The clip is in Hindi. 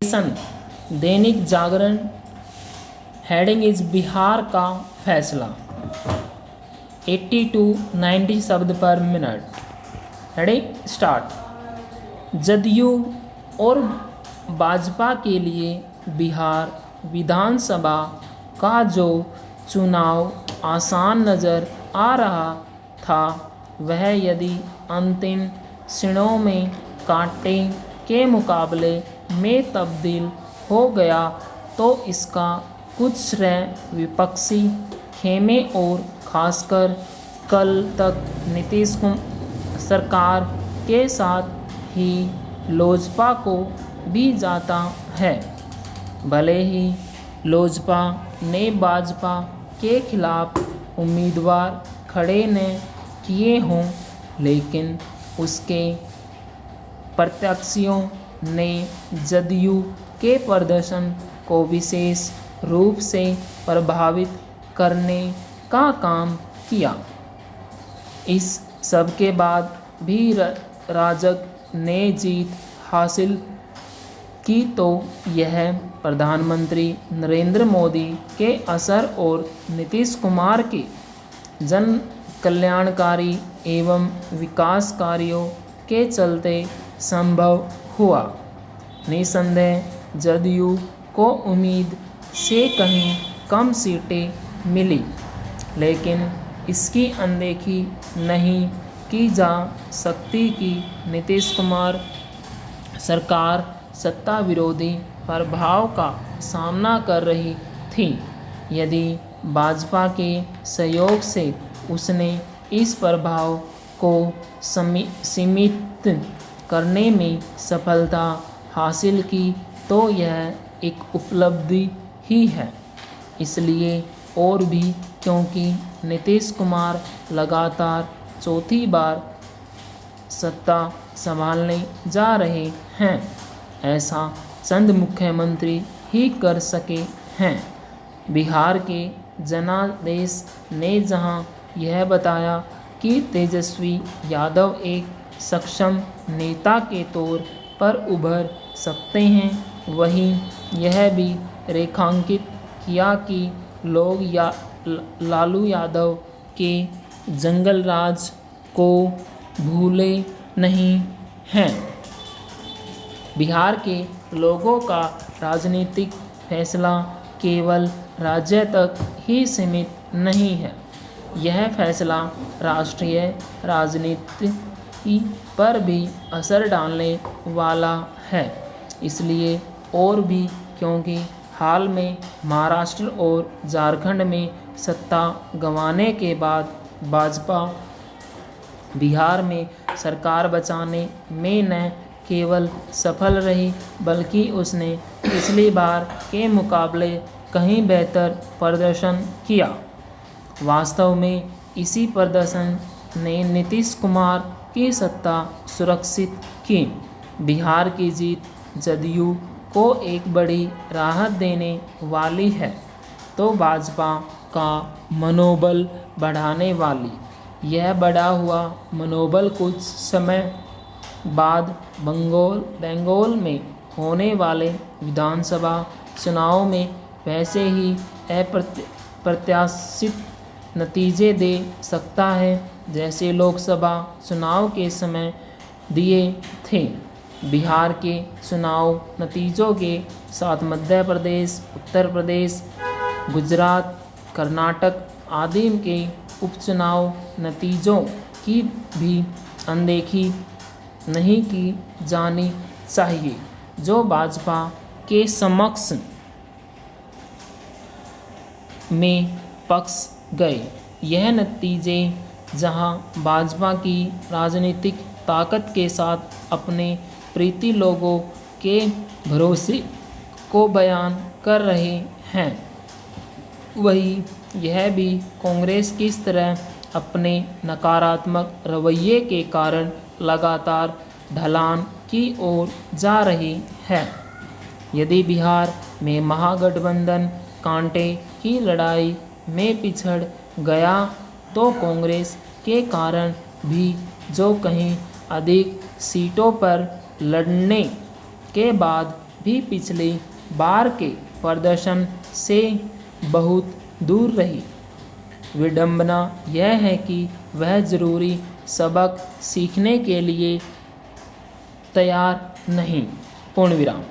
दैनिक जागरण हेडिंग इज बिहार का फैसला 80 to 90 शब्द पर मिनट। Heading start. जदयू और भाजपा के लिए बिहार विधानसभा का जो चुनाव आसान नज़र आ रहा था वह यदि अंतिम क्षणों में कांटे के मुकाबले में तब्दील हो गया तो इसका कुछ श्रेय विपक्षी खेमे और खासकर कल तक नीतीश कुमार सरकार के साथ ही लोजपा को भी जाता है। भले ही लोजपा ने भाजपा के खिलाफ उम्मीदवार खड़े न किए हों, लेकिन उसके प्रत्याशियों ने जदयू के प्रदर्शन को विशेष रूप से प्रभावित करने का काम किया। इस सब के बाद भी राजग ने जीत हासिल की तो यह प्रधानमंत्री नरेंद्र मोदी के असर और नीतीश कुमार के जन कल्याणकारी एवं विकास कार्यों के चलते संभव हुआ। निसंदेह जदयू को उम्मीद से कहीं कम सीटें मिली, लेकिन इसकी अनदेखी नहीं की जा सकती कि नीतीश कुमार सरकार सत्ता विरोधी प्रभाव का सामना कर रही थी। यदि भाजपा के सहयोग से उसने इस प्रभाव को सीमित करने में सफलता हासिल की तो यह एक उपलब्धि ही है। इसलिए और भी क्योंकि नीतीश कुमार लगातार चौथी बार सत्ता संभालने जा रहे हैं। ऐसा चंद मुख्यमंत्री ही कर सके हैं। बिहार के जनादेश ने जहां यह बताया कि तेजस्वी यादव एक सक्षम नेता के तौर पर उभर सकते हैं, वहीं यह भी रेखांकित किया कि लोग लालू यादव के जंगल राज को भूले नहीं हैं। बिहार के लोगों का राजनीतिक फैसला केवल राज्य तक ही सीमित नहीं है, यह फैसला राष्ट्रीय राजनीति पर भी असर डालने वाला है। इसलिए और भी क्योंकि हाल में महाराष्ट्र और झारखंड में सत्ता गंवाने के बाद भाजपा बिहार में सरकार बचाने में न केवल सफल रही बल्कि उसने पिछली बार के मुकाबले कहीं बेहतर प्रदर्शन किया। वास्तव में इसी प्रदर्शन ने नीतीश कुमार की सत्ता सुरक्षित की। बिहार की जीत जदयू को एक बड़ी राहत देने वाली है तो भाजपा का मनोबल बढ़ाने वाली। यह बढ़ा हुआ मनोबल कुछ समय बाद बंगाल में होने वाले विधानसभा चुनाव में वैसे ही अप्रत्याशित नतीजे दे सकता है जैसे लोकसभा चुनाव के समय दिए थे। बिहार के चुनाव नतीजों के साथ मध्य प्रदेश, उत्तर प्रदेश, गुजरात, कर्नाटक आदि के उपचुनाव नतीजों की भी अनदेखी नहीं की जानी चाहिए, जो भाजपा के समक्ष में पक्ष गए। यह नतीजे जहां भाजपा की राजनीतिक ताकत के साथ अपने प्रीति लोगों के भरोसे को बयान कर रहे हैं, वहीं यह भी कांग्रेस किस तरह अपने नकारात्मक रवैये के कारण लगातार ढलान की ओर जा रही है। यदि बिहार में महागठबंधन कांटे की लड़ाई में पिछड़ गया तो कांग्रेस के कारण भी जो कहीं अधिक सीटों पर लड़ने के बाद भी पिछली बार के प्रदर्शन से बहुत दूर रही। विडंबना यह है कि वह ज़रूरी सबक सीखने के लिए तैयार नहीं। पूर्ण विराम।